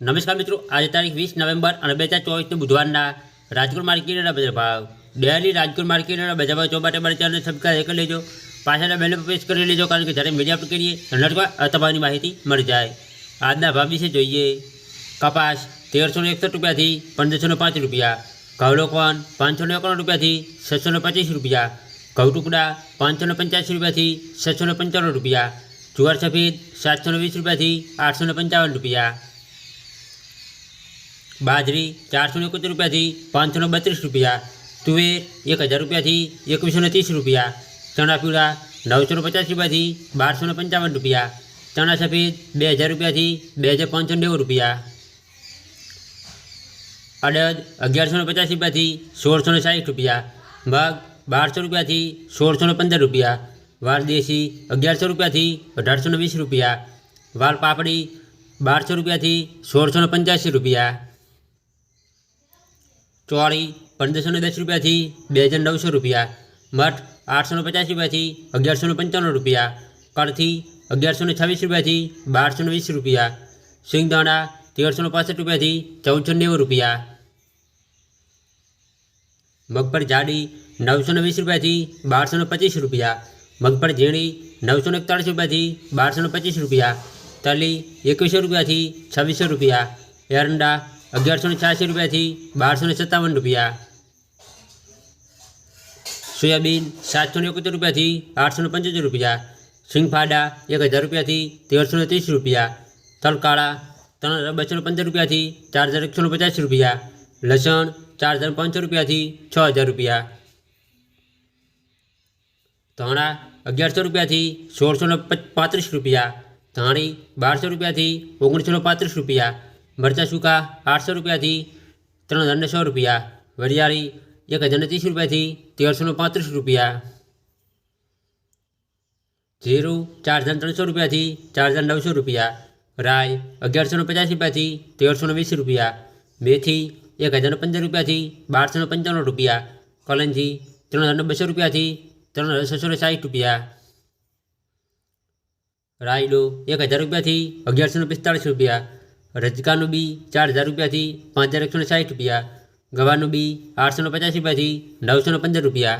નમસ્કાર મિત્રો, આજે તારીખ 20 નવેમ્બર અને 2024 બુધવારના રાજકોટ માર્કેટના બજાર ભાવ ડેલી રાજકોટ માર્કેટના બજાર ભાવ જોવા માટે મારી ચેનલને સબસ્ક્રાઈબ કરી લેજો, પાછળના બેલ પર પ્રેસ કરી લેજો, કારણ કે જ્યારે મીડિયા અપલોડ કરીએ નટવા તમારી માહિતી મળી જાય। આજના ભાવ વિશે જોઈએ। કપાસ 1361 રૂપિયાથી 1505 રૂપિયા, ઘઉં લોકવન 551 રૂપિયાથી 625 રૂપિયા, ઘઉં ટુકડા 585 રૂપિયાથી 695 રૂપિયા, જુવાર સફેદ 720 રૂપિયાથી 855 રૂપિયા, बाजरी 471 रुपया थी 532 रुपया, तुवेर 1000 रुपया थी 2130 रुपया, चना पीड़ा 950 रुपया थी 1255 रुपया, चना सफेद 2000 रुपया थी 2590 रुपया, अड़द 1150 रुपया थी 1660 रुपया, मग 1200 रुपया थी 1615 रुपया, वाल देशी 1100 रुपया थी 1820 रुपया, वाल पापड़ी 1200 रुपया थी 1685 रुपया, चौड़ी 1510 रुपया थी 2900 रुपया, मठ 850 रुपया थी 1195 रुपया, कड़थी 1126 रुपया थी 1220 रुपया, सिंगदाणा 1365 रुपया थी 1490 रुपया, मगफली जाडी 920 रुपया थी 1225 रुपया, मगफली झीणी 941 रुपया थी 1225 रुपया, तली 2100 रुपया थी 2600 रुपया, एरंडा 1186 रुपया थी 1257 रुपया, सोयाबीन 771 रुपया थी 875 रुपया, सिंगफाड़ा 1000 रुपया थी 1330 रुपया, तलकाड़ा 215 रुपया थी 4150 रुपया, लसन 4500 रुपया थी 6000 रुपया, धाणा 1100 रुपया थी 1635 रुपया, धाणी 1200 रुपया थी 1935 रुपया, मरचा सूखा 800 रुपया थी 3100 रुपया, वरियाળી 1030 रुपया थी 1335 रुपया, जीरु 4300 रुपया थी 4900 रुपया, राय 1150 रुपया थी 1320 रुपया, मेथी 1015 रुपया थी 1255 रुपया, कलंजी 3200 रुपया थी 3660 रुपया, रायडो 1000 रुपया थी 1145 रुपया, रजकानु बी 4000 रुपया थी 5160 रुपया, गवानु बी 850 रुपया थी 915 रुपया।